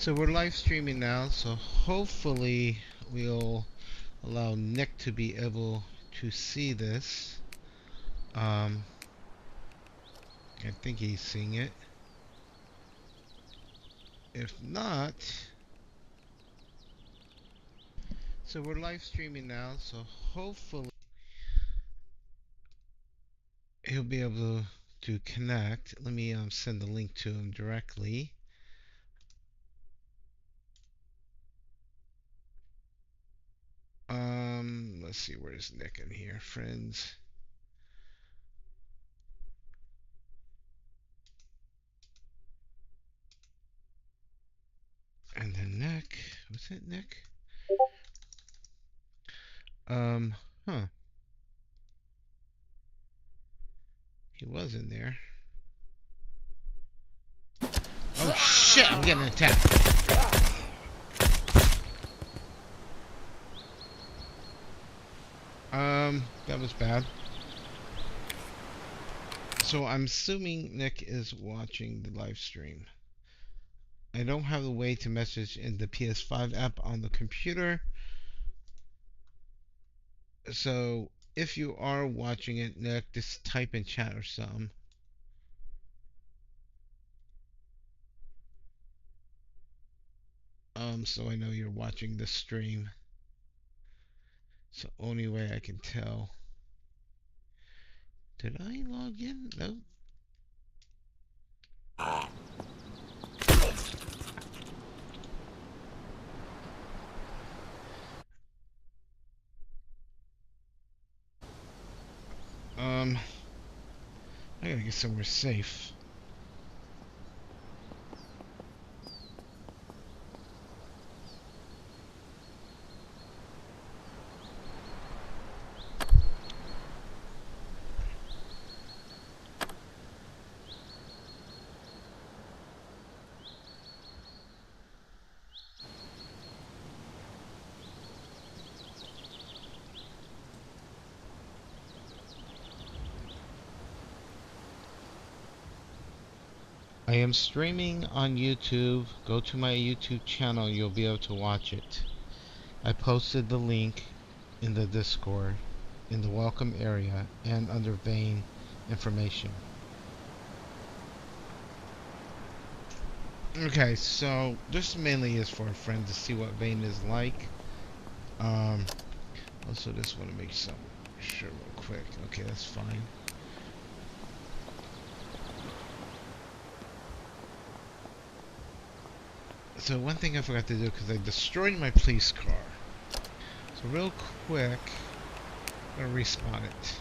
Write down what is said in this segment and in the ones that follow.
So we're live streaming now, so hopefully we'll allow Nick to be able to see this. I think he's seeing it. If not, so we're live streaming now, so hopefully he'll be able to connect. Let me send the link to him directly. Let's see, where's Nick in here, friends? And then Nick, was it Nick? Huh. He was in there. Oh shit, I'm getting attacked. That was bad. So I'm assuming Nick is watching the live stream. I don't have a way to message in the PS5 app on the computer. So if you are watching it, Nick, just type in chat or something. So I know you're watching the stream. It's the only way I can tell. Did I log in? No. I gotta get somewhere safe. I am streaming on YouTube. Go to my YouTube channel. You'll be able to watch it. I posted the link in the Discord, in the welcome area, and under Vane information. Okay, so this mainly is for a friend to see what Vane is like. Also just want to make sure real quick. Okay, that's fine. So one thing I forgot to do, because I destroyed my police car. So real quick, I'm gonna respawn it.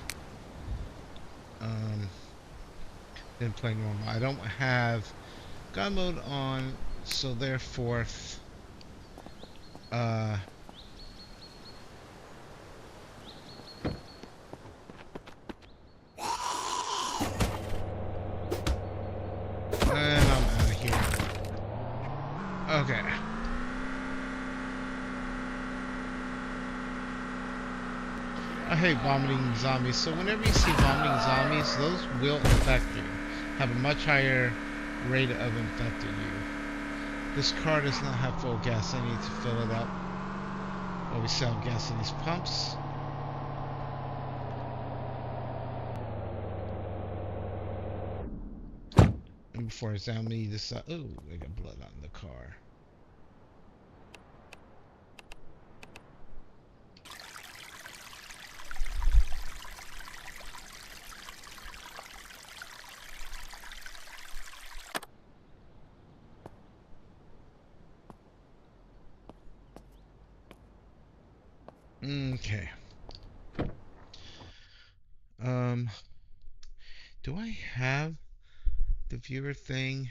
Then play normal. I don't have God mode on, so therefore, and I'm out of here. Okay. I hate vomiting zombies. So whenever you see vomiting zombies, those will infect you. Have a much higher rate of infecting you. This car does not have full gas. I need to fill it up. While we sell gas in these pumps. And before I zombie this out. Ooh, I got blood on the car. Okay. Do I have the viewer thing?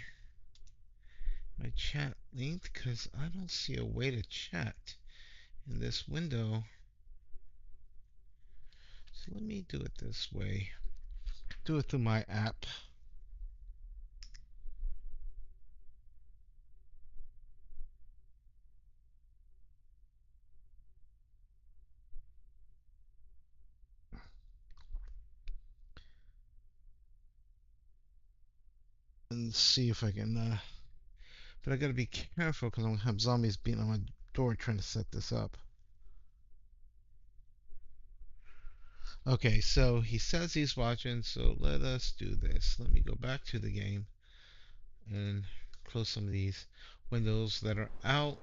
My chat linked? Because I don't see a way to chat in this window. So let me do it this way. Do it through my app. And see if I can But I gotta be careful because I'm gonna have zombies beating on my door trying to set this up. Okay, so he says he's watching, so let us do this. Let me go back to the game and close some of these windows that are out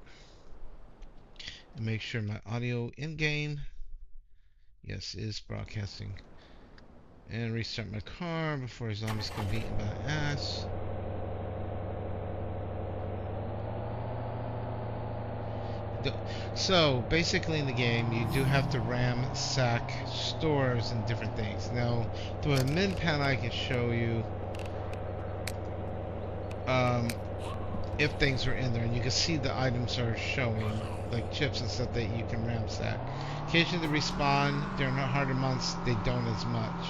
and make sure my audio in game, yes, is broadcasting. And restart my car before zombies come beating my ass. So basically in the game you do have to ransack stores and different things. Now through a min panel I can show you if things are in there, and you can see the items are showing, like chips and stuff that you can ransack. Occasionally they respawn during harder months, they don't as much.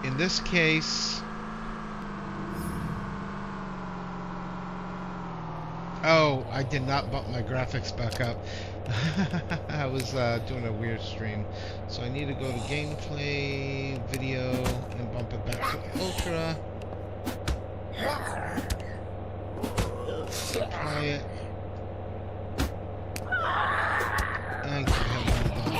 In this case, oh, I did not bump my graphics back up. I was doing a weird stream. So I need to go to gameplay, video, and bump it back to ultra. Try it. And get him done.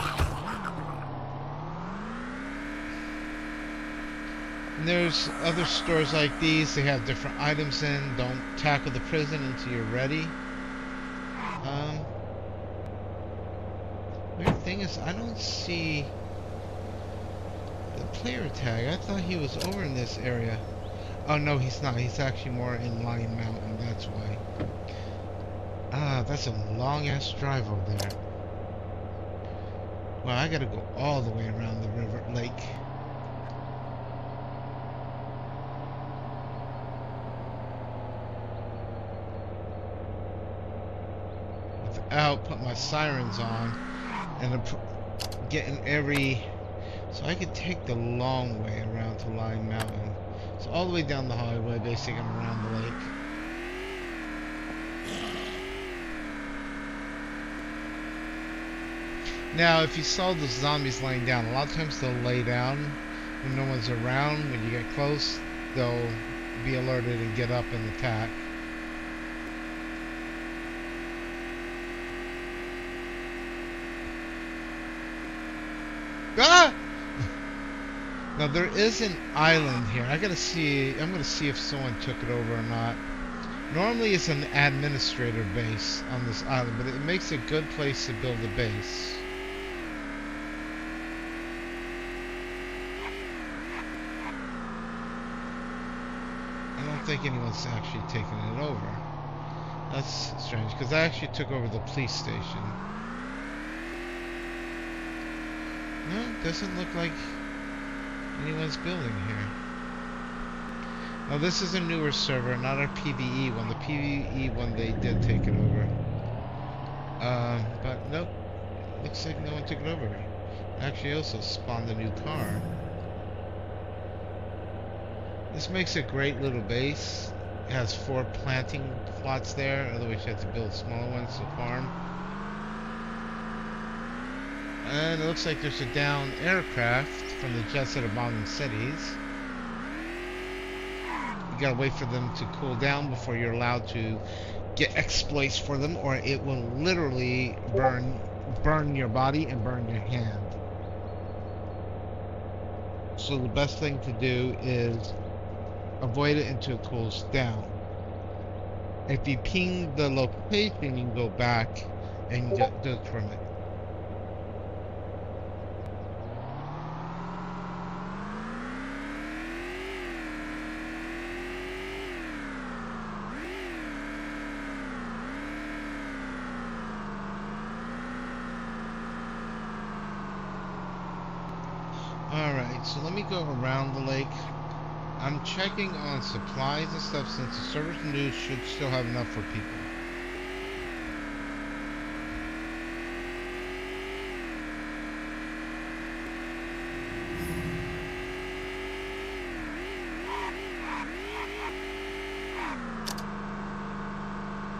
And there's other stores like these. They have different items in. Don't tackle the prison until you're ready. Weird thing is, I don't see the player tag. I thought he was over in this area. Oh no, he's not. He's actually more in Lion Mountain. That's why. Ah, that's a long ass drive over there. Well, I gotta go all the way around the river lake. Without putting my sirens on and getting every. So I could take the long way around to Lion Mountain. So all the way down the highway, basically around the lake. Now, if you saw the zombies laying down, a lot of times they'll lay down when no one's around. When you get close, they'll be alerted and get up and attack. Ah! Now there is an island here. I'm gonna see if someone took it over or not. Normally it's an administrator base on this island, but it makes a good place to build a base. I don't think anyone's actually taken it over. That's strange, because I actually took over the police station. No, it doesn't look like anyone's building here. Now this is a newer server, not our PvE one. The PvE one, they did take it over. But nope, looks like no one took it over. Actually also spawned a new car. This makes a great little base. It has 4 planting plots there, otherwise you have to build smaller ones to farm. And it looks like there's a downed aircraft from the jets that are bombing cities. You gotta wait for them to cool down before you're allowed to get exploits for them, or it will literally burn your body and burn your hand. So the best thing to do is avoid it until it cools down. If you ping the location, you can go back and get the permit. Alright, so let me go around the lake. I'm checking on supplies and stuff since the server's new, should still have enough for people.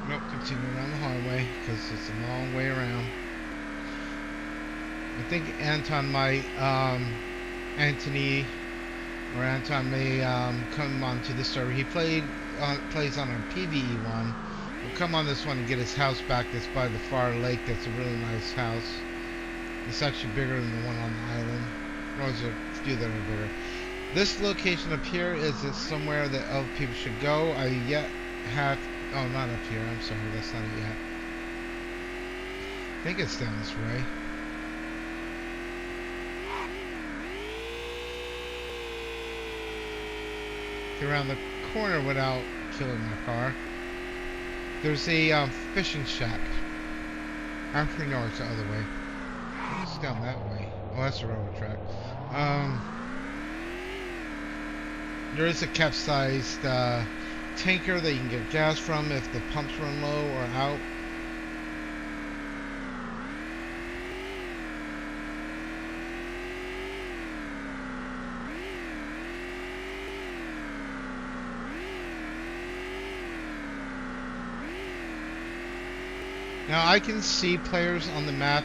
Nope, continue around the highway because it's a long way around. I think Anton might, Anthony or Anton may come onto this server. He plays on our PvE one. We'll come on this one and get his house back. That's by the far lake. That's a really nice house. It's actually bigger than the one on the island. There's a few that are bigger. This location up here is somewhere that other people should go. I yet have... Oh, not up here. I'm sorry. That's not it yet. I think it's down this way. Get around the corner without killing my car. There's a fishing shack. Actually, no, it's the other way. It's down that way. Oh, that's the railroad track. There is a capsized tanker that you can get gas from if the pumps run low or out. Now I can see players on the map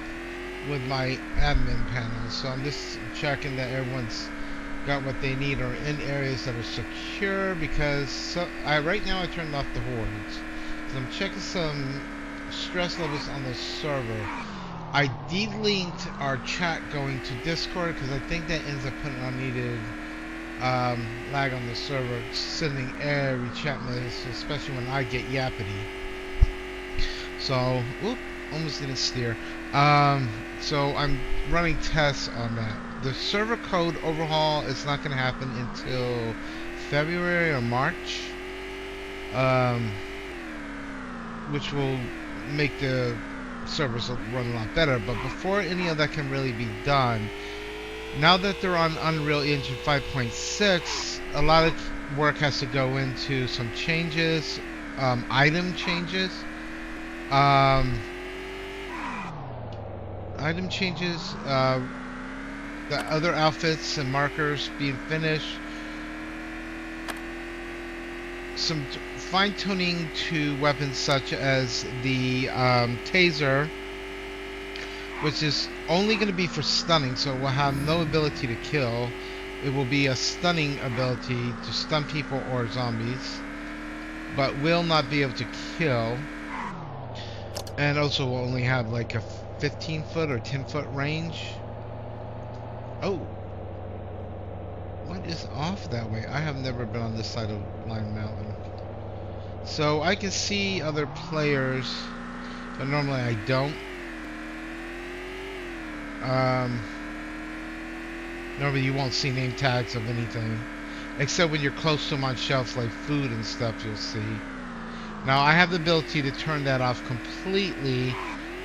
with my admin panel, so I'm just checking that everyone's got what they need or in areas that are secure, because right now I turned off the hordes. So I'm checking some stress levels on the server. I delinked our chat going to Discord because I think that ends up putting unneeded lag on the server, sending every chat message, especially when I get yappity. So, whoop, almost didn't steer. So I'm running tests on that. The server code overhaul is not going to happen until February or March, which will make the servers run a lot better. But before any of that can really be done, now that they're on Unreal Engine 5.6, a lot of work has to go into some changes, item changes. Item changes, the other outfits and markers being finished, some fine-tuning to weapons such as the taser, which is only going to be for stunning, so it will have no ability to kill. It will be a stunning ability to stun people or zombies, but will not be able to kill. And also will only have like a 15-foot or 10-foot range. Oh. What is off that way? I have never been on this side of Lime Mountain. So I can see other players, but normally I don't. Normally you won't see name tags of anything. Except when you're close to them on shelves like food and stuff, you'll see. Now I have the ability to turn that off completely,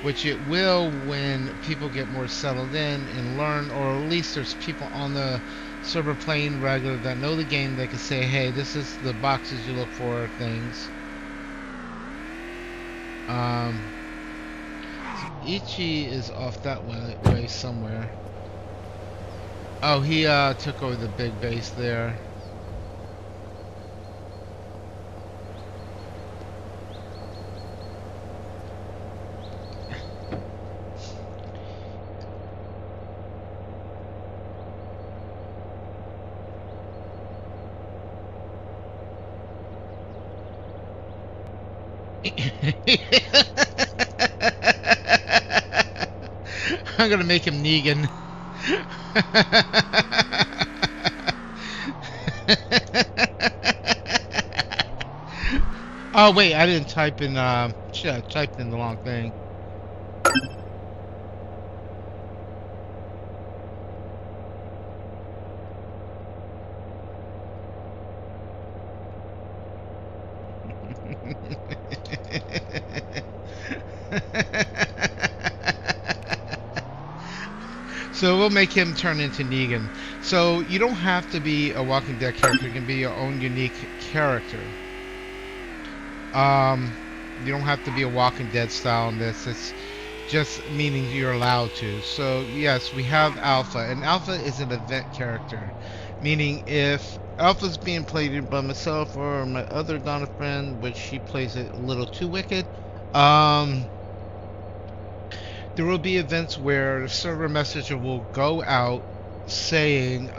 which it will when people get more settled in and learn, or at least there's people on the server playing regular that know the game that can say, hey, this is the boxes you look for, things. So Ichi is off that way somewhere. Oh, he took over the big base there. I'm gonna make him Negan. Oh wait, I didn't type in shit, I typed in the wrong thing. So we'll make him turn into Negan. So you don't have to be a Walking Dead character. You can be your own unique character. You don't have to be a Walking Dead style in this. It's just meaning you're allowed to. So yes, we have Alpha, and Alpha is an event character, meaning if Alpha's being played by myself or my other Donna friend, which she plays it a little too wicked, there will be events where the server messenger will go out saying,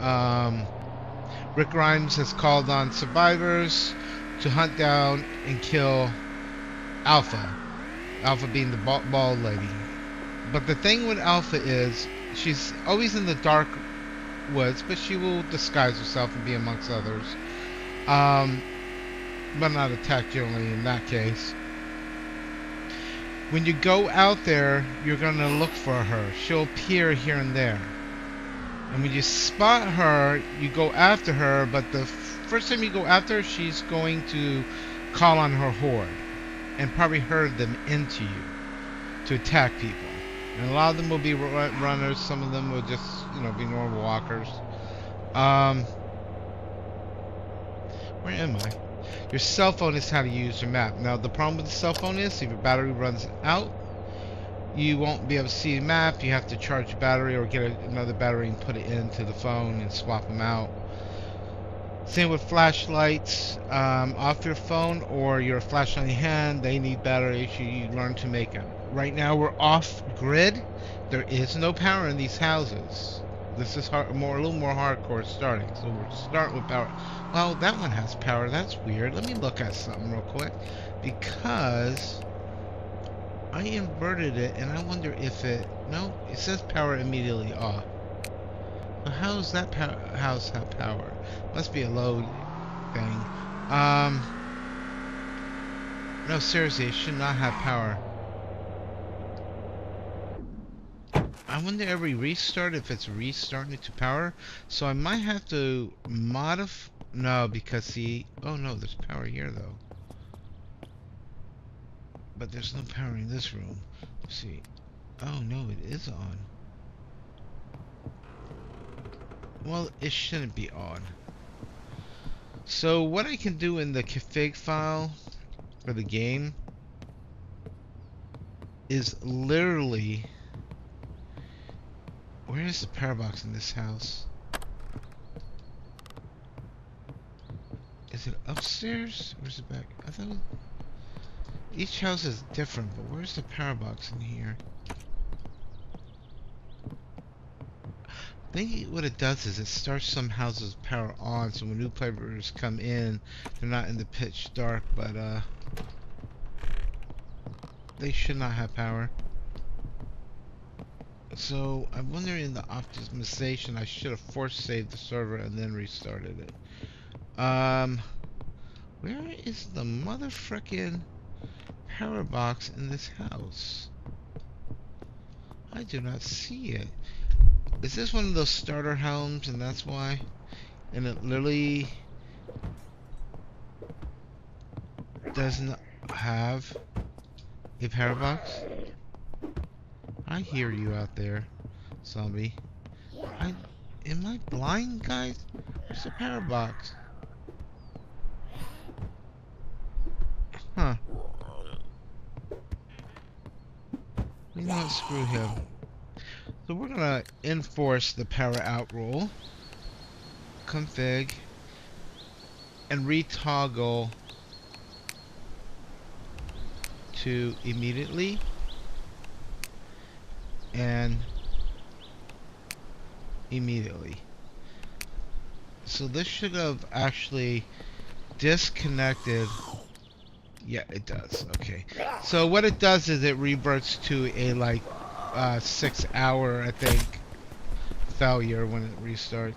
Rick Grimes has called on survivors to hunt down and kill Alpha. Alpha being the bald lady. But the thing with Alpha is she's always in the dark woods, but she will disguise herself and be amongst others. But not attack generally in that case. When you go out there, you're going to look for her. She'll appear here and there. And when you spot her, you go after her, but the first time you go after her, she's going to call on her horde and probably herd them into you to attack people. And a lot of them will be runners, some of them will just, be normal walkers. Where am I? Your cell phone is how to use your map. Now, the problem with the cell phone is if your battery runs out, you won't be able to see the map. You have to charge your battery or get another battery and put it into the phone and swap them out. Same with flashlights off your phone or your flashlight in hand. They need batteries. You learn to make them. Right now we're off grid. There is no power in these houses. This is a little more hardcore starting. So we'll start with power. Well, that one has power. That's weird. Let me look at something real quick because I inverted it and I wonder if it. No, it says power immediately off. So how does that house have power? Must be a load thing. No, seriously, it should not have power. I wonder every restart if it's restarting to power. So I might have to modify. No, because see. Oh no, there's power here though. But there's no power in this room. Let's see. Oh no, it is on. Well, it shouldn't be on. So what I can do in the config file for the game is literally... Where is the power box in this house? Is it upstairs? Or is it back? I thought each house is different, but where's the power box in here? I think what it does is it starts some houses power on, so when new players come in, they're not in the pitch dark, but they should not have power. So I wonder in the optimization I should have force saved the server and then restarted it. Where is the motherfucking power box in this house? I do not see it. Is this one of those starter homes and that's why? And it literally does not have a power box? I hear you out there, zombie. Am I blind, guys? Where's the power box? Huh. You know what? Screw him. So we're gonna enforce the power out rule. Config. And retoggle to immediately. And immediately. So this should have actually disconnected. Yeah, it does. Okay. So what it does is it reverts to a like 6 hour, I think, failure when it restarts.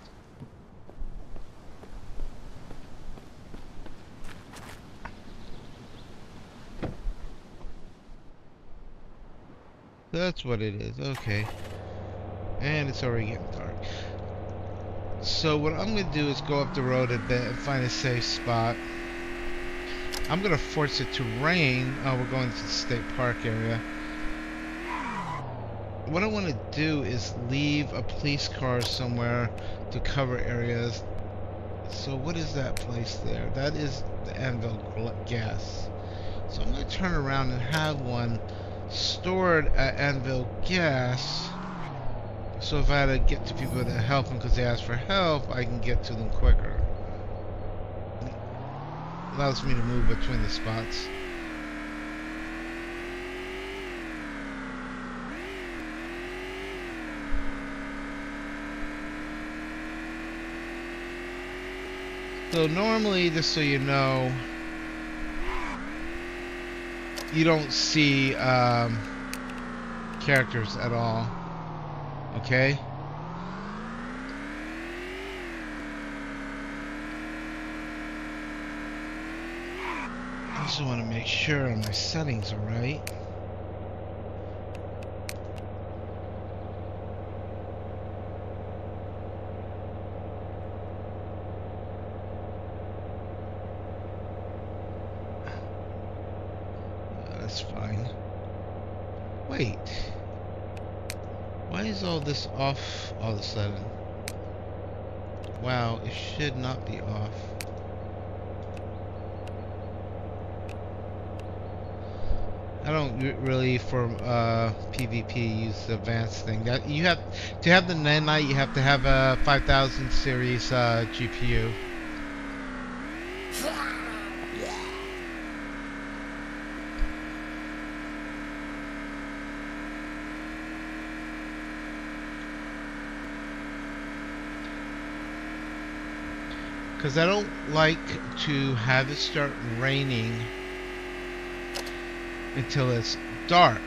That's what it is. Okay. And it's already getting dark. So what I'm going to do is go up the road a bit and find a safe spot. I'm going to force it to rain. Oh, we're going to the state park area. What I want to do is leave a police car somewhere to cover areas. So what is that place there? That is the Anvil gas. So I'm going to turn around and have one stored at Anvil gas. So if I had to get to people that help them because they ask for help, I can get to them quicker. Allows me to move between the spots. So normally, just so you know, you don't see characters at all. Okay? I just want to make sure my settings are right. That's fine. Wait. Why is all this off all of a sudden? Wow, it should not be off. I don't really for PvP use the advanced thing. That you have to have the nanite. You have to have a 5000 series GPU. Because I don't like to have it start raining until it's dark.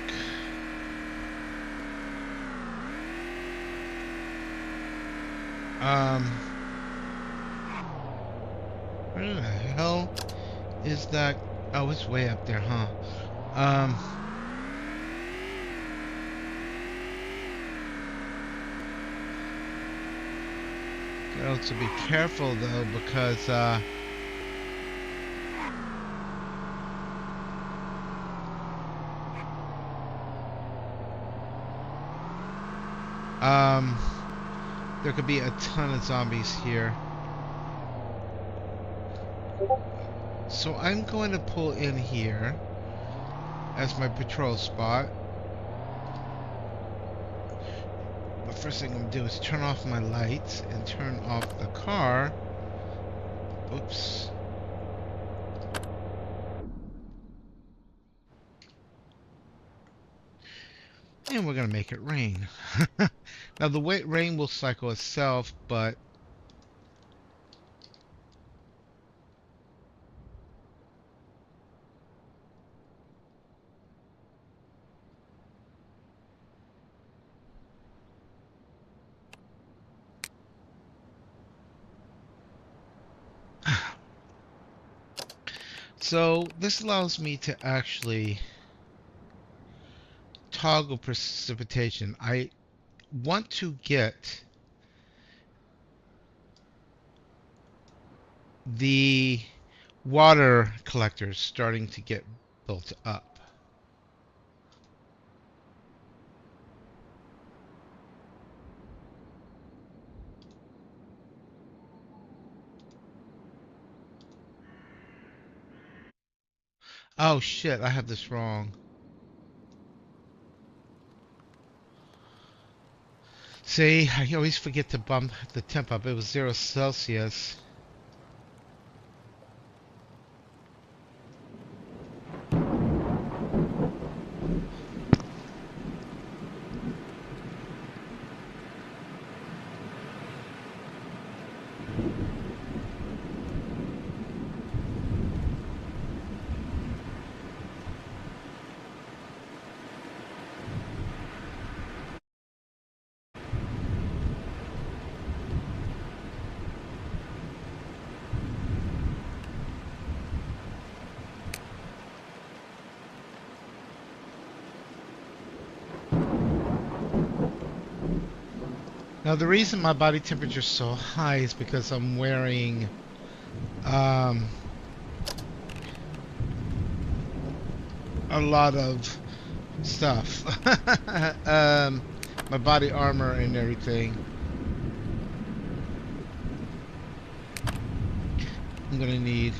Where the hell is that? Oh, it's way up there, huh? Got to be careful though, because there could be a ton of zombies here. So I'm going to pull in here as my patrol spot. The first thing I'm going to do is turn off my lights and turn off the car. Oops. And we're going to make it rain. Now the rain will cycle itself, but so this allows me to actually toggle precipitation. I want to get the water collectors starting to get built up. Oh shit, I have this wrong. See, I always forget to bump the temp up. It was 0 Celsius. Now the reason my body temperature is so high is because I'm wearing a lot of stuff. My body armor and everything. I'm gonna need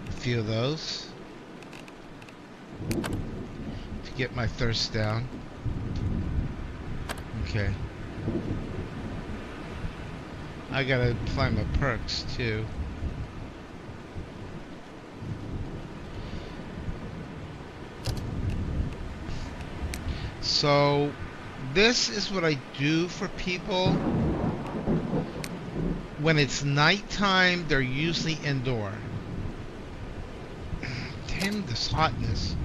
a few of those to get my thirst down. Okay. I gotta apply my perks too. So this is what I do for people When it's nighttime, they're usually indoor. Damn this hotness.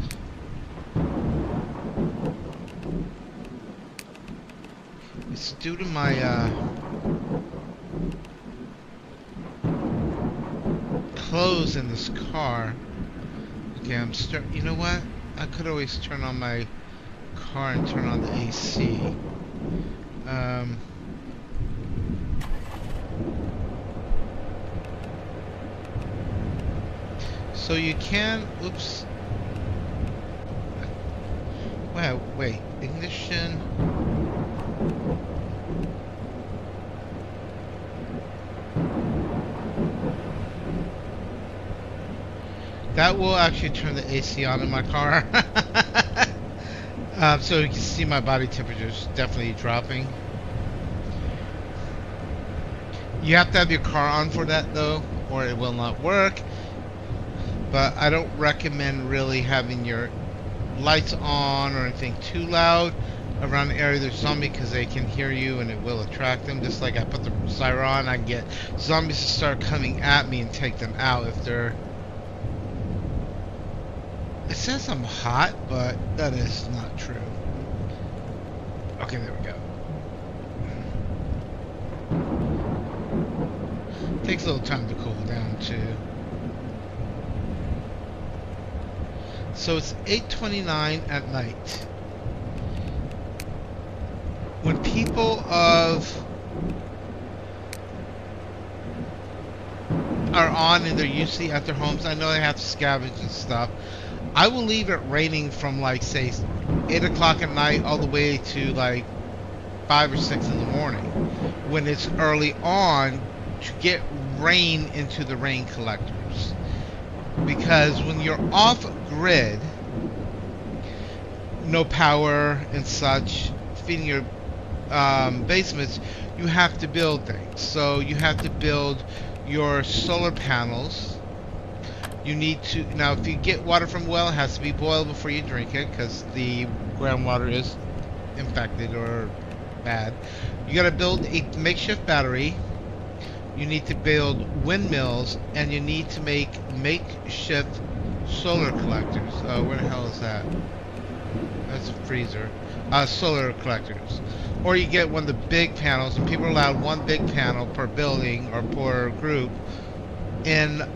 It's due to my clothes in this car. Okay, you know what? I could always turn on my car and turn on the AC. So you can, oops. Wow, wait, ignition. That will actually turn the AC on in my car. So you can see my body temperature is definitely dropping. You have to have your car on for that though, or it will not work. But I don't recommend really having your lights on or anything too loud around the area there's zombies, because they can hear you and it will attract them. Just like I put the siren on, I can get zombies to start coming at me and take them out if they're... It says I'm hot, but that is not true. Okay, there we go. Takes a little time to cool down too. So it's 8:29 at night. When people are on and they're usually at their homes, I know they have to scavenge and stuff. I will leave it raining from like say 8 o'clock at night all the way to like 5 or 6 in the morning. When it's early on, to get rain into the rain collectors. Because when you're off grid, no power and such, feeding your basements, you have to build things. So you have to build your solar panels. You need to, now if you get water from a well, it has to be boiled before you drink it, because the groundwater is infected or bad. You got to build a makeshift battery. You need to build windmills, and you need to make makeshift solar collectors. Where the hell is that? That's a freezer. Solar collectors. Or you get one of the big panels, and people are allowed one big panel per building or per group in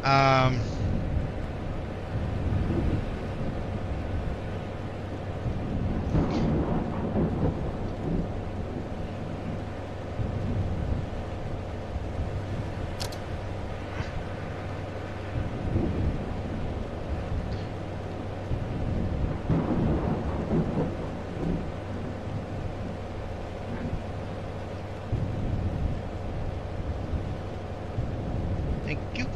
thank you.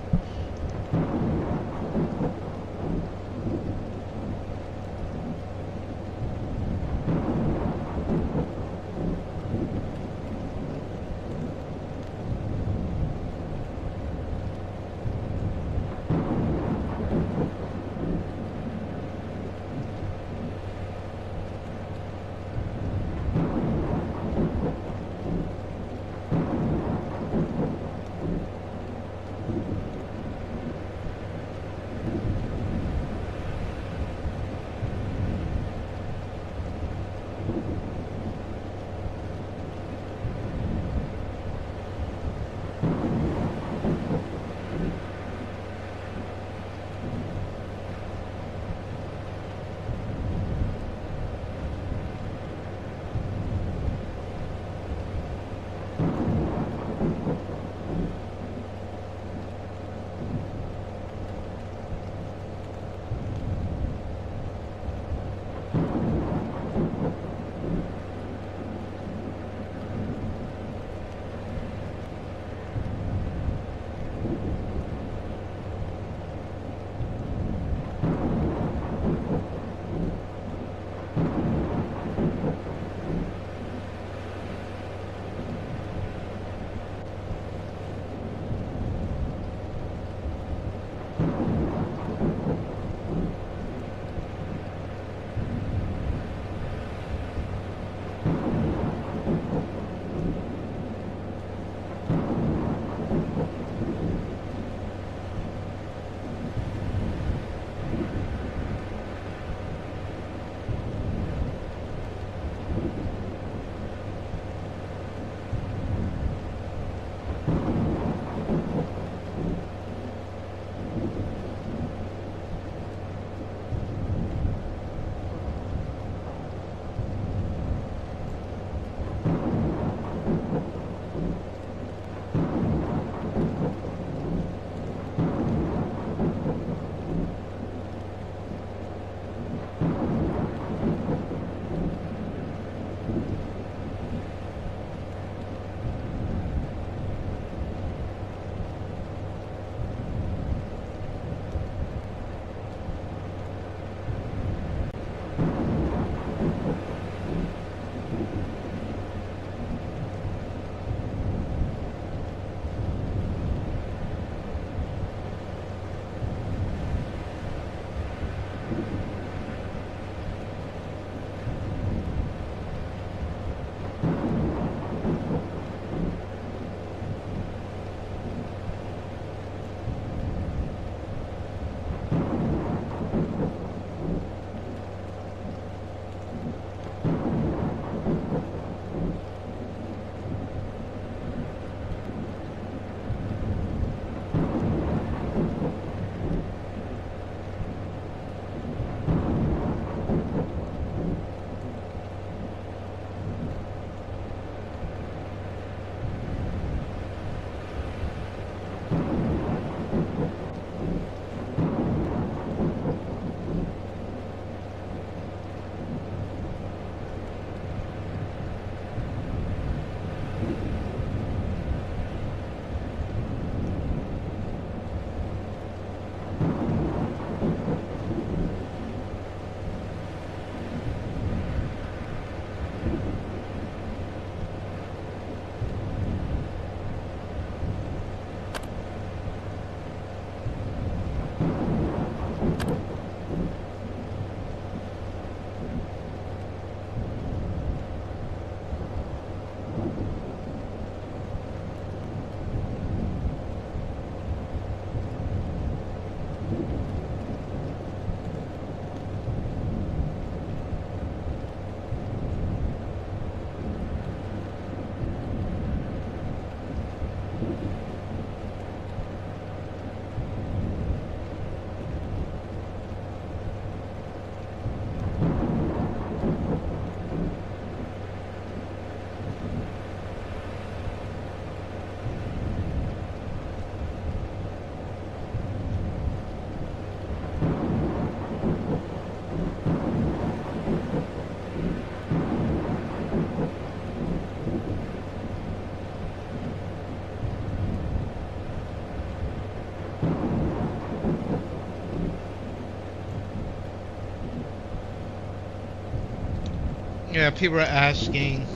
Yeah, people are asking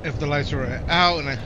if the lights are out, and I.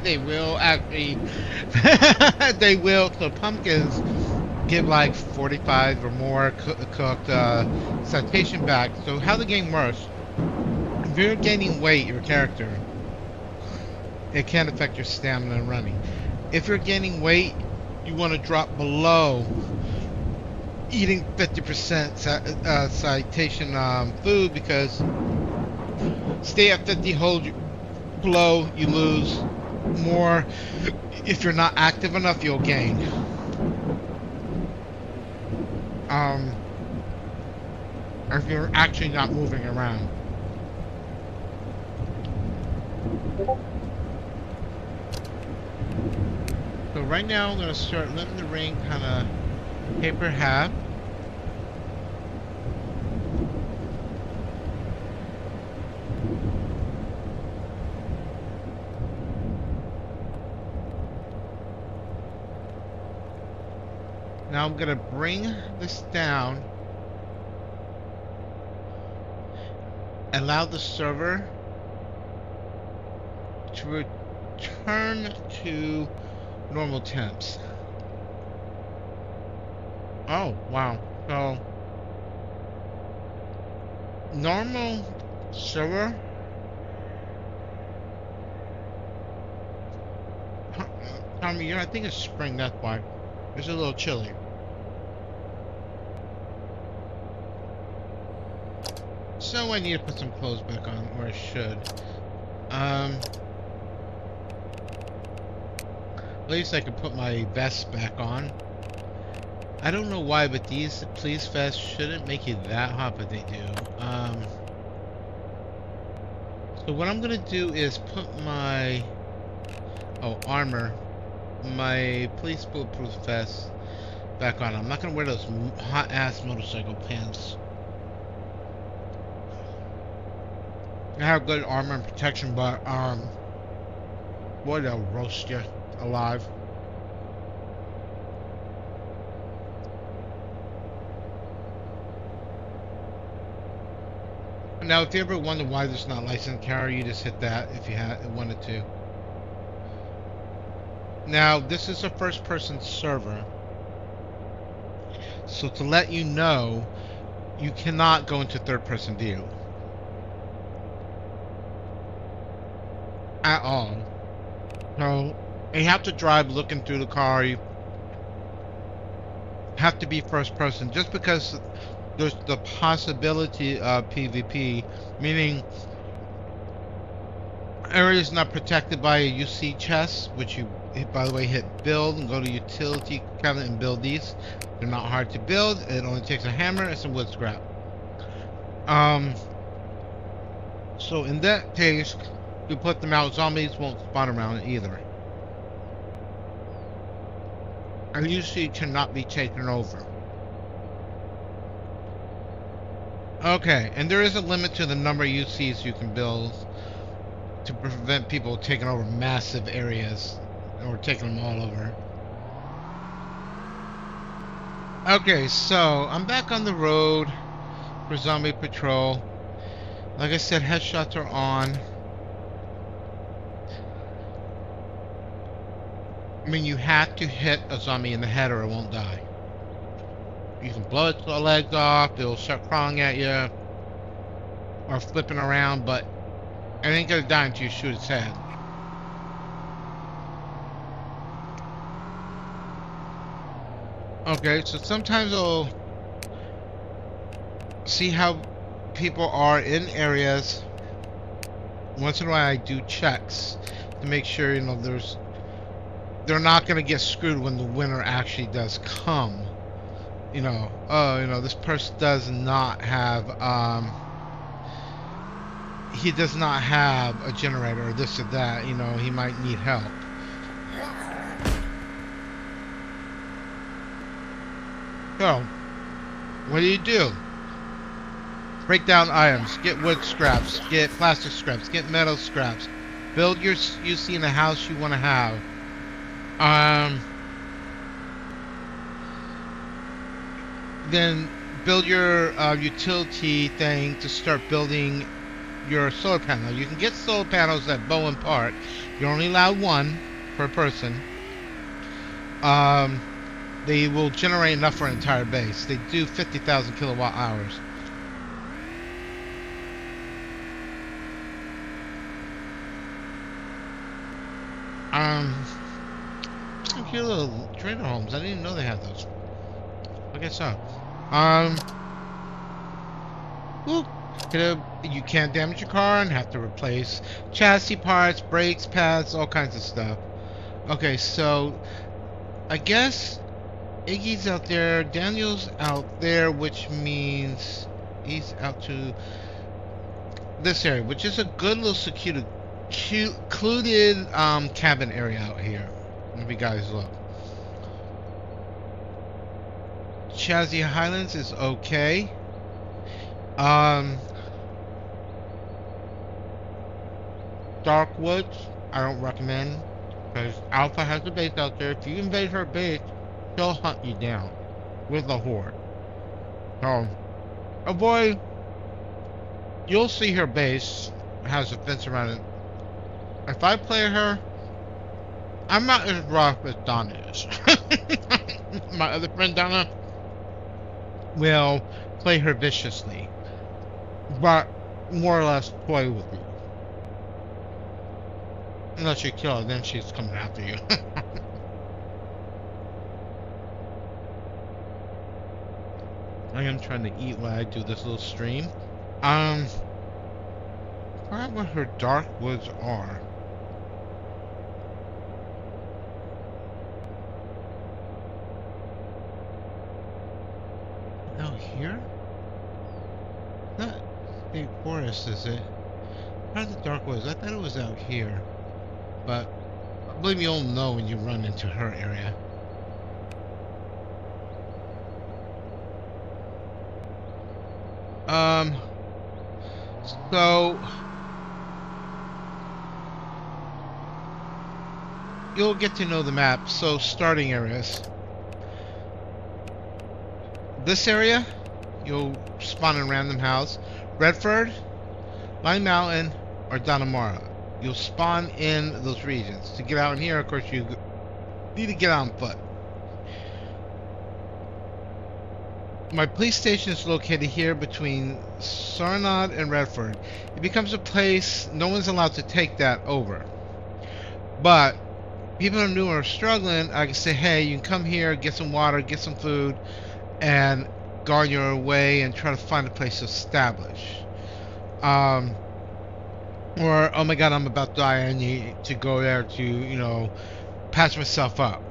They will actually. They will. So pumpkins give like 45 or more cooked citation back. So how the game works? If you're gaining weight, your character, it can affect your stamina and running. If you're gaining weight, you want to drop below eating 50% citation food, because stay at 50, hold below, you lose more. If you're not active enough, you'll gain. If you're actually not moving around. So right now I'm gonna start letting the ring kind of paper half. Now I'm gonna bring this down. Allow the server to return to normal temps. Oh, wow. So, normal server. Tommy, I think it's spring, that's why. It's a little chilly. So I need to put some clothes back on, or I should. At least I can put my vest back on. I don't know why, but these police vests shouldn't make you that hot, but they do. So what I'm gonna do is put my armor, my police bulletproof vest back on. I'm not gonna wear those hot ass motorcycle pants. I have good armor and protection, but boy, they'll roast you alive. Now, if you ever wonder why there's not licensed carry, you just hit that if you wanted to. Now, this is a first-person server, so to let you know, you cannot go into third-person view at all. So you have to drive looking through the car. You have to be first person, just because there's the possibility of PvP, meaning areas not protected by a UC chest, which you, by the way, hit build and go to utility cabinet and build these. They're not hard to build. It only takes a hammer and some wood scrap. So in that case, you put them out, zombies won't spawn around it either. And UC cannot be taken over. Okay, and there is a limit to the number of UCs you can build to prevent people taking over massive areas or taking them all over. Okay, so I'm back on the road for zombie patrol. Like I said, headshots are on. I mean, you have to hit a zombie in the head or it won't die. You can blow its legs off, it'll start crawling at you, or flipping around, but it ain't gonna die until you shoot its head. Okay, so sometimes I'll see how people are in areas Once in a while I do checks to make sure, you know, they're not gonna get screwed when the winter actually does come. You know, oh, you know, this person does not have he does not have a generator or this or that, you know, he might need help. So, what do? Break down items, get wood scraps, get plastic scraps, get metal scraps. Build your UC in a house you want to have. Then build your utility thing to start building your solar panel. You can get solar panels at Bowen Park. You're only allowed one per person. They will generate enough for an entire base. They do 50,000 kilowatt hours. Some cute little trader homes. I didn't even know they had those. I guess so. You can't damage your car and have to replace chassis parts, brakes, pads, all kinds of stuff. Okay, so I guess Iggy's out there, Daniel's out there, which means he's out to this area, which is a good little secluded cabin area out here. If you guys look, Chazzy Highlands is okay. Dark Woods, I don't recommend, because Alpha has a base out there. If you invade her base, she'll hunt you down with a horde. So, avoid. You'll see her base has a fence around it. If I play her, I'm not as rough as Donna is. My other friend Donna will play her viciously, but more or less toy with you. Unless you kill her, then she's coming after you. I am trying to eat while I do this little stream. Find where her dark woods are. Out here? Not big forest, is it? How's the dark woods? I thought it was out here. But I believe you'll know when you run into her area. So you'll get to know the map. So starting areas. This area, you'll spawn in random house. Redford, Line Mountain, or Dannemora. You'll spawn in those regions. To get out in here, of course, you need to get on foot. My police station is located here between Sarnod and Redford. It becomes a place no one's allowed to take that over. But people who are new or struggling, I can say, hey, you can come here, get some water, get some food, and go on your way and try to find a place to establish. Or, oh my god, I'm about to die, I need to go there to, you know, patch myself up.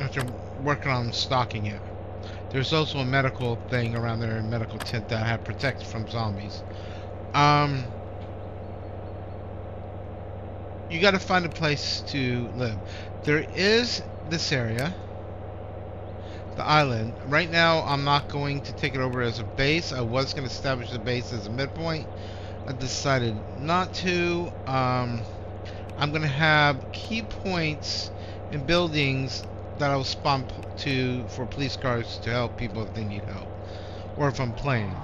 After working on stocking it. There's also a medical thing around there, a medical tent that I have protected from zombies. You gotta find a place to live. There is this area, the island. Right now, I'm not going to take it over as a base. I was going to establish the base as a midpoint. I decided not to. I'm going to have key points in buildings that I will spawn to for police cars to help people if they need help, or if I'm playing.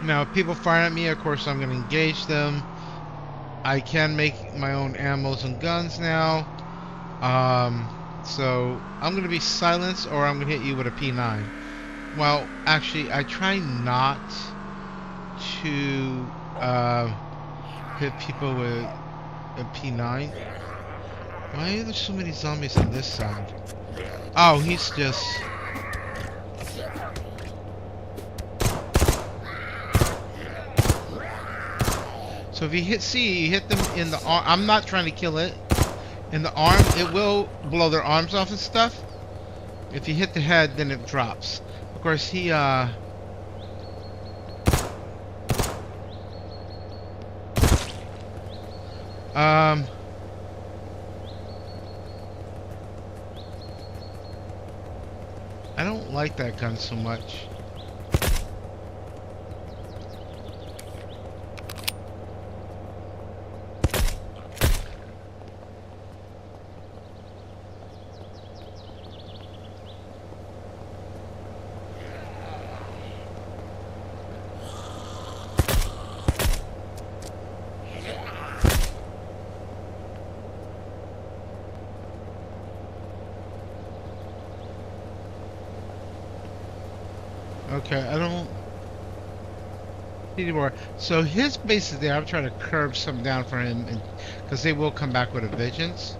Now, if people fire at me, of course, I'm going to engage them. I can make my own ammos and guns now. So I'm going to be silenced, or I'm going to hit you with a P9. Well, actually, I try not to hit people with a P9. Why are there so many zombies on this side? Oh, he's just... So if you hit them in the arm. I'm not trying to kill it. In the arm, it will blow their arms off and stuff. If you hit the head, then it drops. Of course, he I don't like that gun so much. Okay, I don't need anymore. So his base is there. I'm trying to curb some down for him, because they will come back with a vengeance.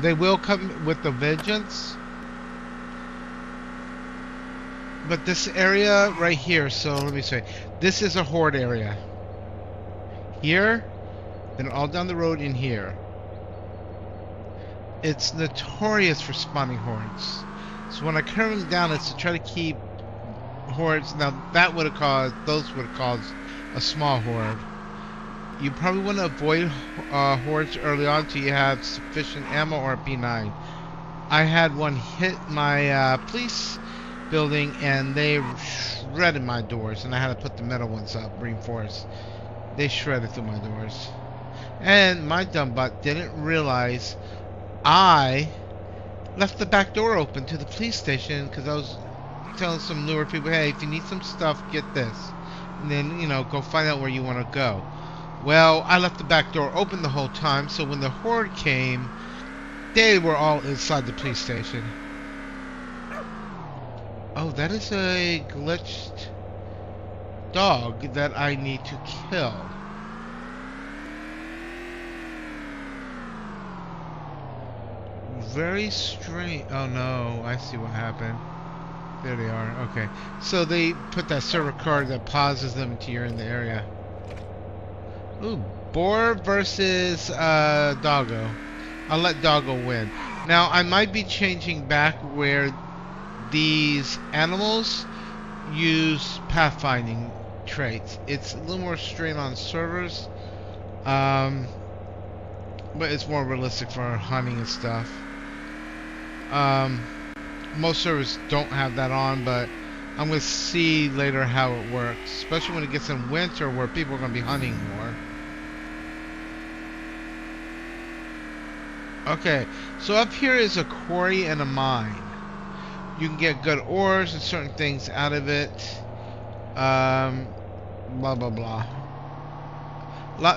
They will come with the vengeance. But this area right here, so let me say, this is a horde area. Here, then all down the road in here. It's notorious for spawning hordes. So when I curve them down, it's to try to keep hordes. Now that would have caused, those would have caused a small horde. You probably want to avoid hordes early on till you have sufficient ammo or a P9. I had one hit my police building and they shredded my doors, and I had to put the metal ones up, reinforced. They shredded through my doors. And my dumb butt didn't realize I left the back door open to the police station because I was telling some newer people, hey, if you need some stuff, get this. And then, you know, go find out where you want to go. Well, I left the back door open the whole time, so when the horde came, they were all inside the police station. Oh, that is a glitched dog that I need to kill. Very strange. Oh no, I see what happened. There they are. Okay. So they put that server card that pauses them until you're in the area. Ooh, Boar versus Doggo. I'll let Doggo win. Now, I might be changing back where these animals use pathfinding traits. It's a little more strain on servers, but it's more realistic for hunting and stuff. Most servers don't have that on, but I'm going to see later how it works, especially when it gets in winter where people are going to be hunting more. Okay, so up here is a quarry and a mine. You can get good ores and certain things out of it. Blah blah blah.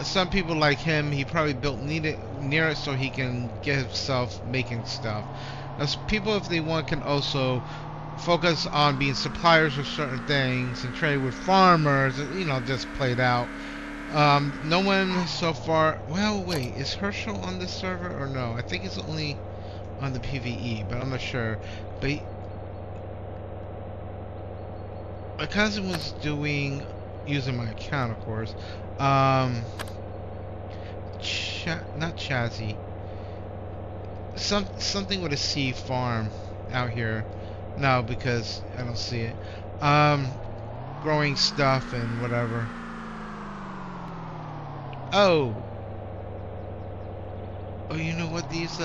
Some people like him, he probably built near it so he can get himself making stuff. As people, if they want, can also focus on being suppliers of certain things and trade with farmers, you know, just played out. No one so far. Well, wait, is Herschel on this server or no? I think it's only on the PvE, but I'm not sure. But my cousin was using my account, of course. Not Chazzy. Something with a C farm out here. No, because I don't see it. Growing stuff and whatever. Oh, you know what? These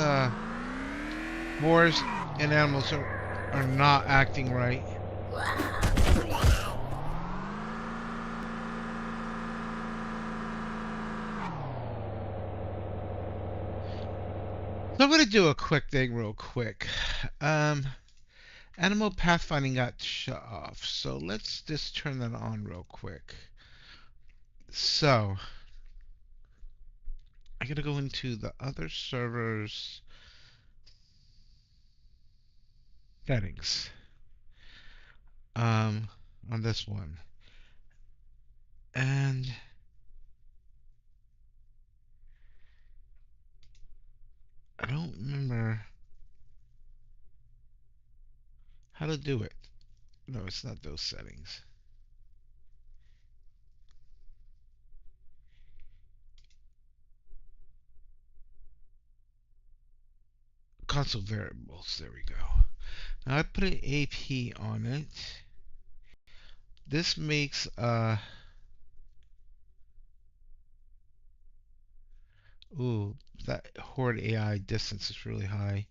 boars and animals are not acting right. So I'm gonna do a quick thing real quick. Animal pathfinding got shut off, so let's just turn that on real quick. So I gotta go into the other server's settings. On this one, and I don't remember. to do it. No, it's not those settings. Console variables. There we go. Now I put an AP on it. This makes ooh, that Horde AI distance is really high.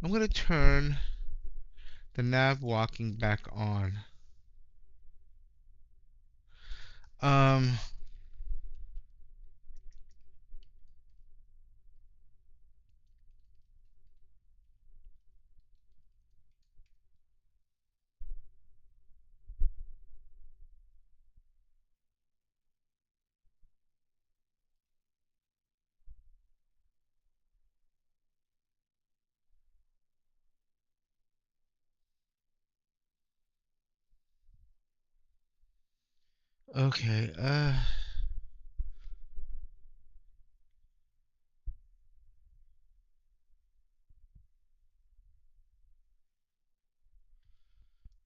I'm gonna turn the nav walking back on. Um, okay,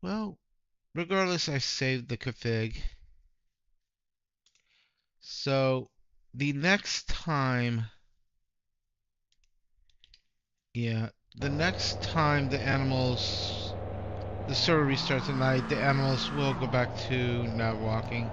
well, regardless, I saved the config. So, the next time, yeah, the next time the server restarts at night, the animals will go back to nav walking.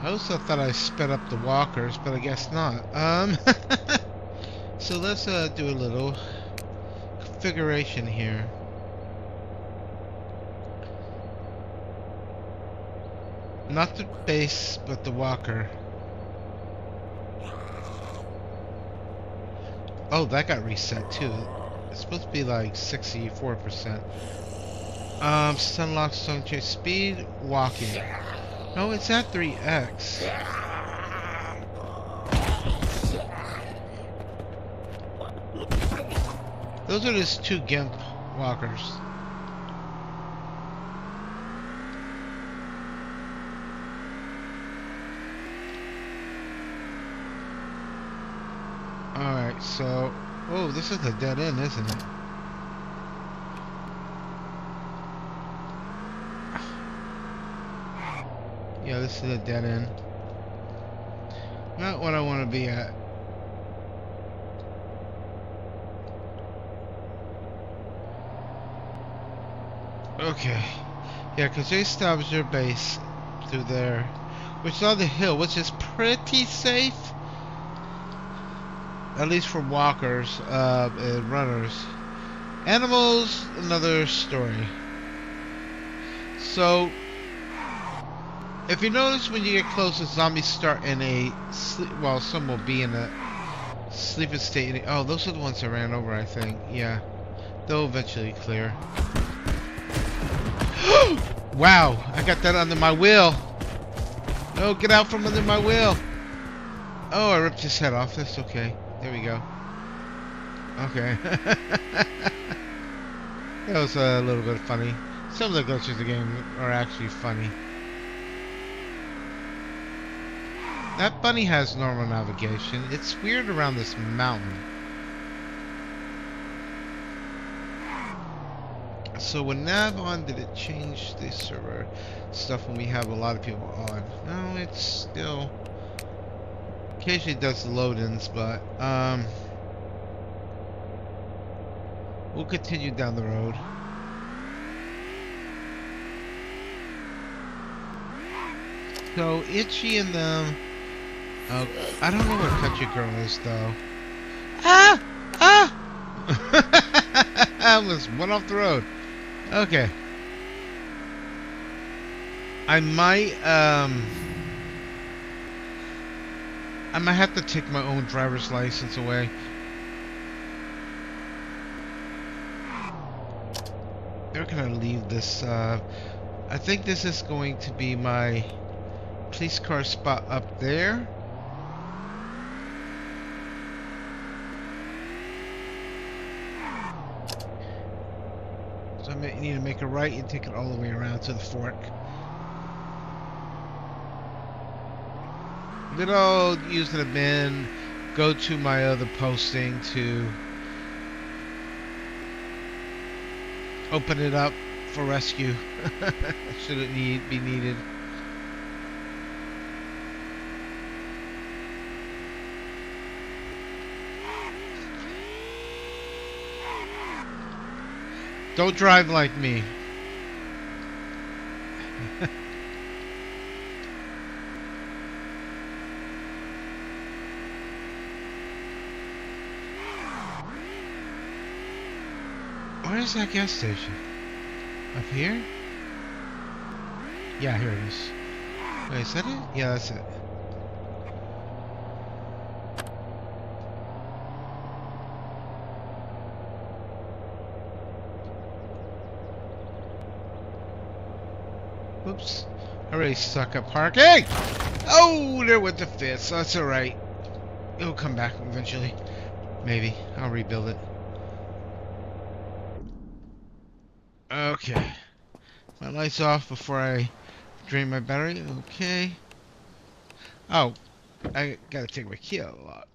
I also thought I sped up the walkers, but I guess not. So let's do a little configuration here. Not the base, but the walker. Oh, that got reset too. It's supposed to be like 64%. Sunlock, song chase speed, walking. No, it's at 3x. Those are just two GIMP walkers. Alright, so... Oh, this is a dead end, isn't it? Yeah, this is a dead end. Not what I want to be at. Okay. Yeah, because they established their base through there. Which is on the hill, which is pretty safe. At least for walkers and runners. Animals, another story. So, if you notice when you get close, the zombies start in a sleep. Well, some will be in a sleeping state. Oh, those are the ones that ran over, I think. Yeah, they'll eventually clear. Wow, I got that under my wheel. No, get out from under my wheel. Oh, I ripped his head off. That's okay. There we go. Okay. That was a little bit funny. Some of the glitches of the game are actually funny. That bunny has normal navigation. It's weird around this mountain. So when nav on, did it change the server stuff when we have a lot of people on? No, it's still... Occasionally does the load-ins, but we'll continue down the road. So Itchy and them. Oh, I don't know where Country Girl is though. Ah! Ah! I almost went off the road. Okay. I might I might have to take my own driver's license away. Where can I leave this? I think this is going to be my police car spot up there. So I need to make a right and take it all the way around to the fork. Then I'll use the bin, go to my other posting to open it up for rescue. Should it be needed. Don't drive like me. Where is that gas station? Up here? Yeah, here it is. Wait, is that it? Yeah, that's it. Oops. I already suck at parking! Oh, there went the fifth. That's alright. It'll come back eventually. Maybe. I'll rebuild it. Okay. My light's off before I drain my battery. Okay. Oh, I gotta take my key out a lot.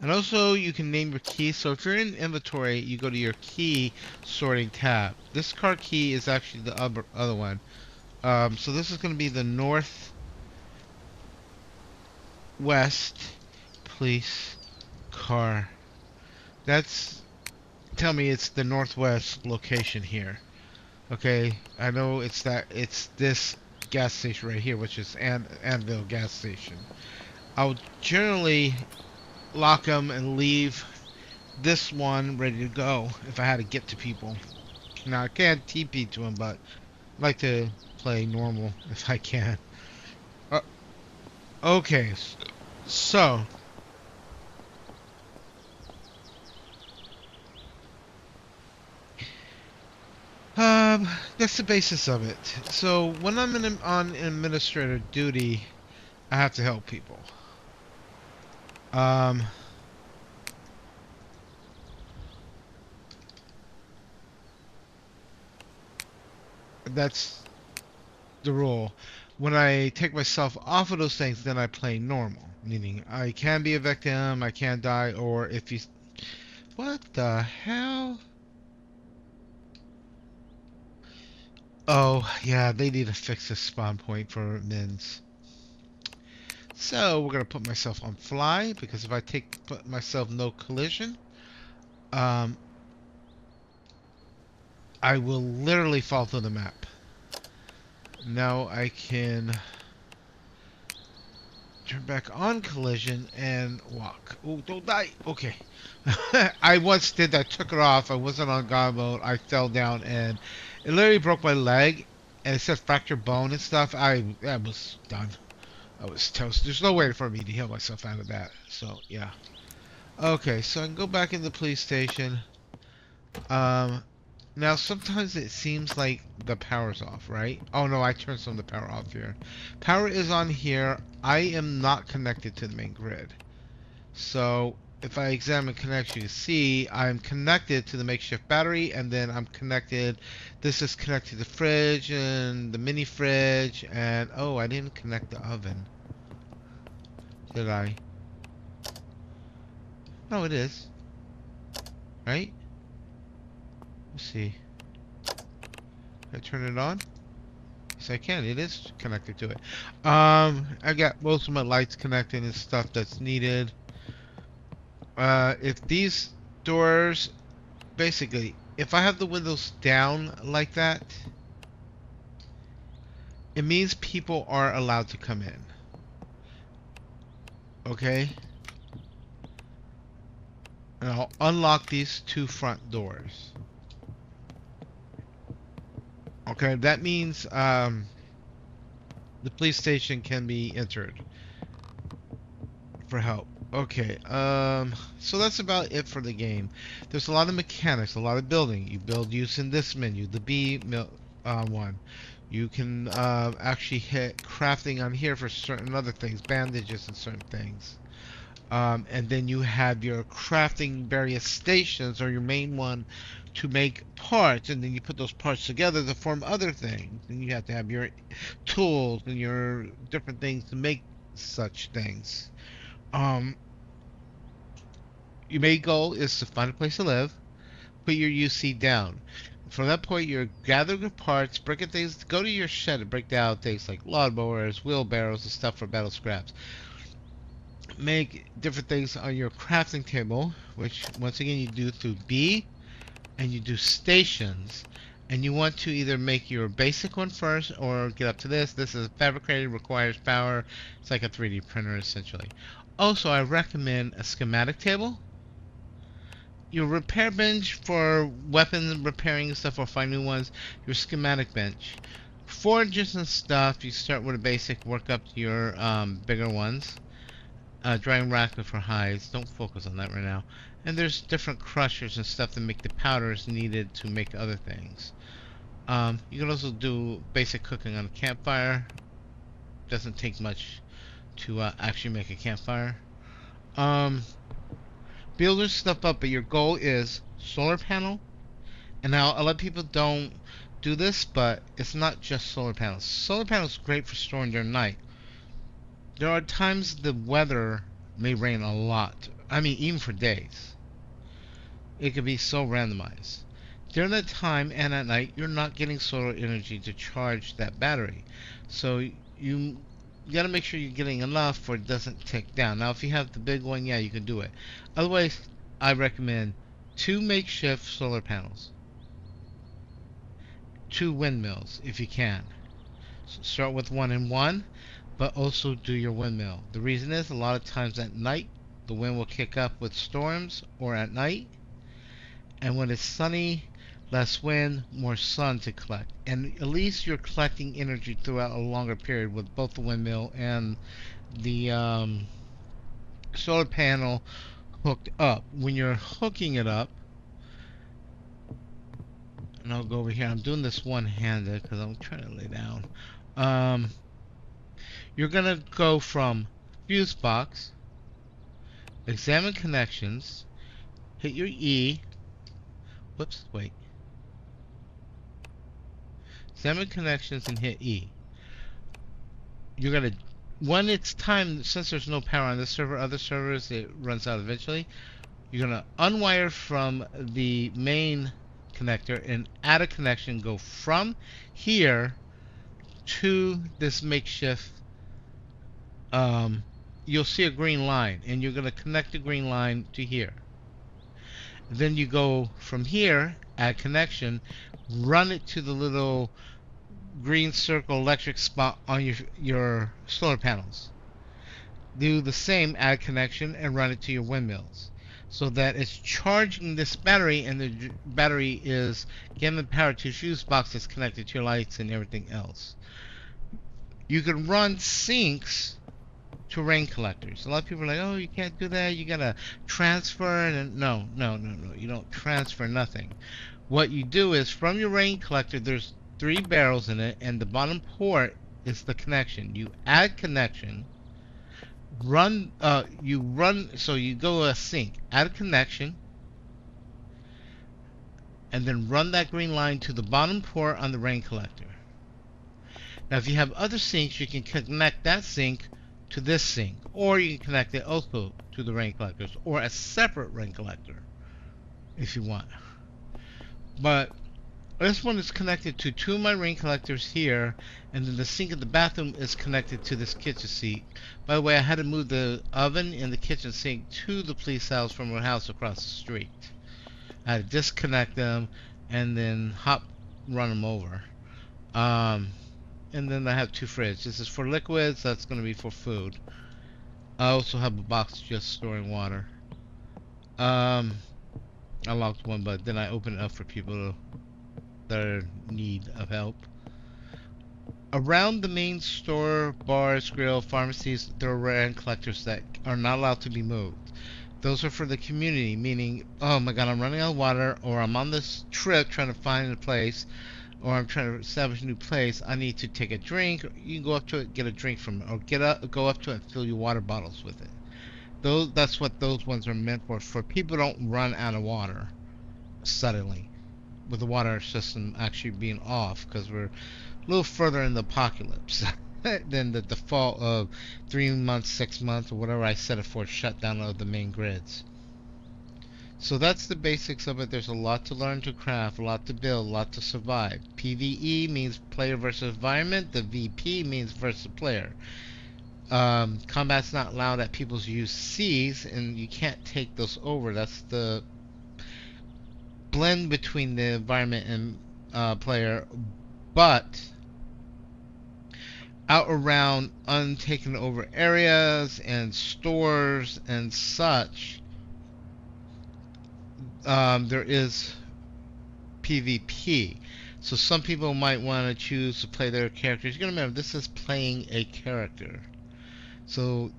And also, you can name your key. So if you're in inventory, you go to your key sorting tab. This car key is actually the other one. So this is going to be the northwest police car. Tell me it's the northwest location here. Okay, I know it's this gas station right here, which is Anvil gas station. I'll generally lock them and leave this one ready to go if I had to get to people. Now I can't TP to them, but I like to play normal if I can. Okay, so that's the basis of it. So when I'm on administrator duty, I have to help people. That's the rule. When I take myself off of those things, then I play normal. Meaning, I can be a victim, I can die, or if you... What the hell? Oh, yeah, they need to fix this spawn point for mins. So, we're going to put myself on fly, because if I put myself no collision, I will literally fall through the map. Now I can turn back on collision and walk. Oh, don't die. Okay. I once did that. Took it off. I wasn't on God mode. I fell down and it literally broke my leg. And it said fractured bone and stuff. I was done. I was toast. There's no way for me to heal myself out of that. So, yeah. Okay, so I can go back in the police station. Now, sometimes it seems like the power's off, right? Oh, no, I turned some of the power off here. Power is on here. I am not connected to the main grid. So, if I examine connection, you see I'm connected to the makeshift battery, and then I'm connected. This is connected to the fridge and the mini fridge, and oh, I didn't connect the oven. Did I? No, it is. Right? Let's see. Can I turn it on? Yes, I can. It is connected to it. I got most of my lights connected and stuff that's needed. If these doors, basically, if I have the windows down like that, it means people are allowed to come in. Okay? And I'll unlock these two front doors. Okay, that means the police station can be entered. for help. Okay, so that's about it for the game. There's a lot of mechanics, a lot of building. You build using this menu, the one. You can actually hit crafting on here for certain other things, bandages and certain things. And then you have your crafting various stations, or your main one, to make parts, and then you put those parts together to form other things. And you have to have your tools and your different things to make such things. Um, your main goal is to find a place to live, put your UC down. From that point, you're gathering your parts, breaking things, go to your shed and break down things like lawnmowers, wheelbarrows, and stuff for battle scraps. Make different things on your crafting table, which once again you do through B, and you do stations. And you want to either make your basic one first or get up to this. This is fabricated, requires power. It's like a 3D printer essentially. Also, I recommend a schematic table. Your repair bench for weapons repairing stuff or finding new ones. Your schematic bench. Forges and stuff, you start with a basic, work up to your bigger ones. Drying rack for hides. Don't focus on that right now. And there's different crushers and stuff that make the powders needed to make other things. You can also do basic cooking on a campfire. Doesn't take much to actually make a campfire. Build your stuff up, but your goal is solar panel. And now a lot of people don't do this, but it's not just solar panels. Solar panels are great for storing during night. There are times the weather may rain a lot. I mean, even for days. It can be so randomized. During that time and at night, you're not getting solar energy to charge that battery. So you gotta make sure you're getting enough or it doesn't tick down. Now, if you have the big one, yeah, you can do it. Otherwise, I recommend 2 makeshift solar panels. 2 windmills, if you can. So start with 1 and 1, but also do your windmill. The reason is, a lot of times at night, the wind will kick up with storms, or at night. And when it's sunny, less wind, more sun to collect. And at least you're collecting energy throughout a longer period with both the windmill and the solar panel hooked up. When you're hooking it up, and I'll go over here. I'm doing this one-handed because I'm trying to lay down. You're going to go from fuse box, examine connections, hit your E. Whoops, wait. Examine connections and hit E. You're gonna, when it's time, since there's no power on this server, other servers, it runs out eventually. You're gonna unwire from the main connector and add a connection. Go from here to this makeshift. You'll see a green line, and you're gonna connect the green line to here. Then you go from here, add connection, run it to the little green circle electric spot on your solar panels. Do the same, add connection, and run it to your windmills, so that it's charging this battery, and the battery is getting the power to fuse boxes connected to your lights and everything else. You can run sinks to rain collectors. A lot of people are like, oh, you can't do that, you gotta transfer. And no, you don't transfer nothing. What you do is, from your rain collector, there's 3 barrels in it, and the bottom port is the connection. You add connection, so you go a sink, add a connection, and then run that green line to the bottom port on the rain collector. Now, if you have other sinks, you can connect that sink to this sink, or you can connect it also to the rain collectors, or a separate rain collector if you want. But this one is connected to 2 of my rain collectors here, and then the sink in the bathroom is connected to this kitchen sink. By the way, I had to move the oven and the kitchen sink to the police house from our house across the street. I had to disconnect them and then run them over. And then I have 2 fridges. This is for liquids, that's going to be for food. I also have a box just storing water. I locked one, but then I open it up for people that are in need of help. Around the main store, bars, grill, pharmacies, there are rent collectors that are not allowed to be moved. Those are for the community, meaning, oh my god, I'm running out of water, or I'm on this trip trying to find a place, or I'm trying to establish a new place. I need to take a drink. You can go up to it, get a drink from it, or go up to it and fill your water bottles with it. That's what those ones are meant for. For people don't run out of water suddenly, with the water system actually being off, because we're a little further in the apocalypse than the default of 3 months, 6 months, or whatever I set it for shutdown of the main grids. So that's the basics of it. There's a lot to learn to craft, a lot to build, a lot to survive. PvE means player versus environment. The VP means versus player. Combat's not allowed at people's UCs, and you can't take those over. That's the blend between the environment and player. But out around untaken over areas and stores and such, there is PvP. So some people might want to choose to play their characters. You gotta remember, this is playing a character. So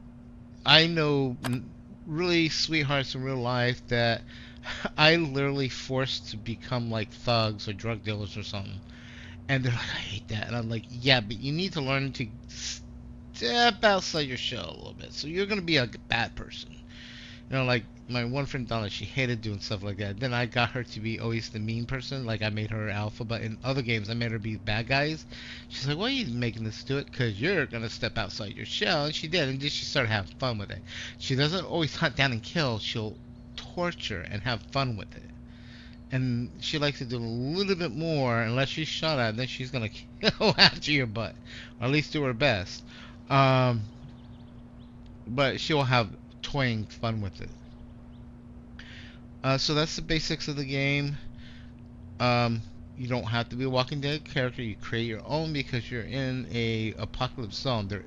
I know really sweethearts in real life that I literally forced to become like thugs or drug dealers or something. And they're like, I hate that. And I'm like, yeah, but you need to learn to step outside your shell a little bit. So you're going to be a bad person. You know, like my one friend Donna, she hated doing stuff like that. Then I got her to be always the mean person. Like I made her alpha, but in other games I made her be bad guys. She's like, why are you making this do it? Because you're going to step outside your shell. And she did. And then she started having fun with it. She doesn't always hunt down and kill. She'll torture and have fun with it. And she likes to do a little bit more unless she's shot at, then she's gonna go after your butt, or at least do her best. Um, but she'll have toying fun with it. So that's the basics of the game. You don't have to be a Walking Dead character. You create your own because you're in a apocalypse zone. There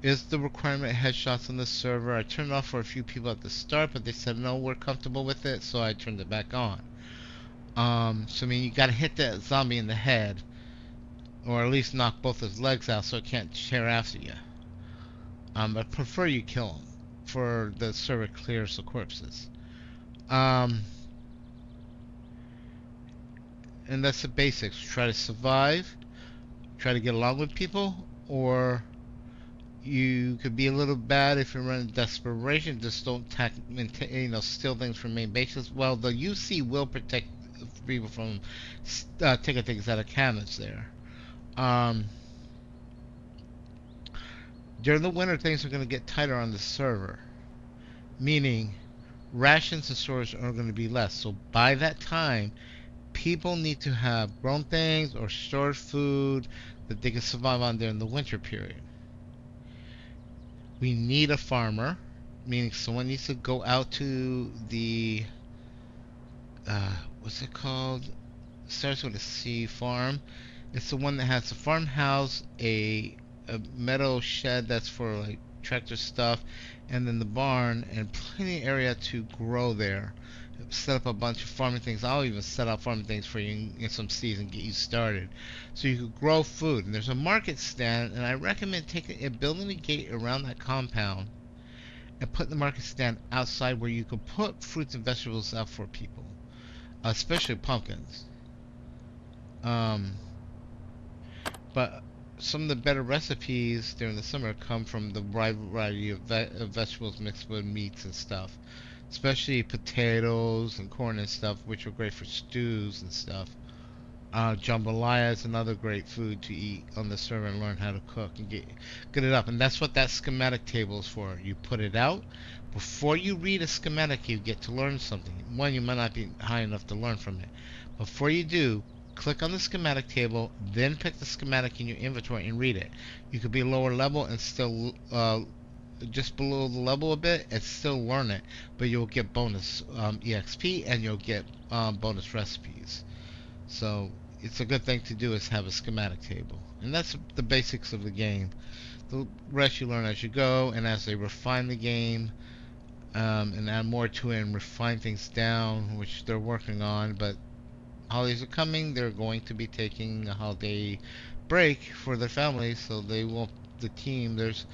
is the requirement headshots on the server. I turned it off for a few people at the start, but they said no, we're comfortable with it, so I turned it back on. So I mean, you gotta hit that zombie in the head, or at least knock both his legs out so it can't tear after you. I prefer you kill him for the server clears the corpses. And that's the basics. Try to survive, try to get along with people, or you could be a little bad if you're running desperation. Just don't steal things from main bases. Well, the UC will protect people from taking things out of cabinets there. During the winter, things are going to get tighter on the server, meaning rations and storage are going to be less. So by that time, people need to have grown things or stored food that they can survive on during the winter period. We need a farmer, meaning someone needs to go out to the what's it called? It starts with a C, farm. It's the one that has a farmhouse, a metal shed that's for like tractor stuff, and then the barn, and plenty of area to grow there. Set up a bunch of farming things. I'll even set up farming things for you in some seeds and get you started, so you could grow food. And there's a market stand, and I recommend building a gate around that compound and putting the market stand outside where you can put fruits and vegetables out for people, especially pumpkins. But some of the better recipes during the summer come from the wide variety of vegetables mixed with meats and stuff, especially potatoes and corn and stuff, which are great for stews and stuff. Jambalaya is another great food to eat on the server and learn how to cook and get it up. And that's what that schematic table is for. You put it out. Before you read a schematic, you get to learn something. One, you might not be high enough to learn from it. Before you do, click on the schematic table, then pick the schematic in your inventory and read it. You could be lower level and still just below the level a bit and still learn it, but you'll get bonus EXP and you'll get bonus recipes. So it's a good thing to do is have a schematic table, and that's the basics of the game. The rest you learn as you go, and as they refine the game and add more to it and refine things down, which they're working on, but holidays are coming, they're going to be taking a holiday break for their families, so they will. The team, there's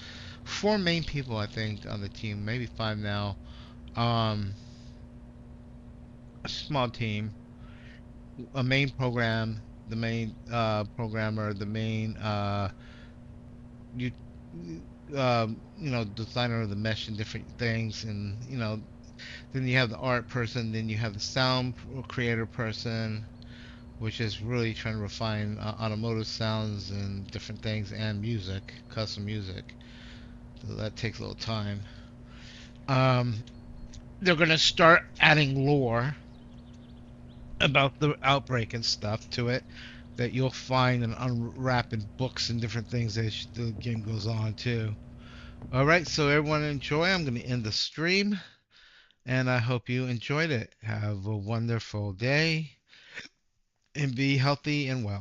four main people I think on the team, maybe five now. Um, a small team, a main program, the main programmer, the main you designer of the mesh and different things, and then you have the art person, then you have the sound creator person, which is really trying to refine automotive sounds and different things, and music, custom music. So that takes a little time. Um, they're gonna start adding lore about the outbreak and stuff to it that you'll find and unwrap in books and different things as the game goes on too. All right, so everyone enjoy. I'm going to end the stream, and I hope you enjoyed it. Have a wonderful day and be healthy and well.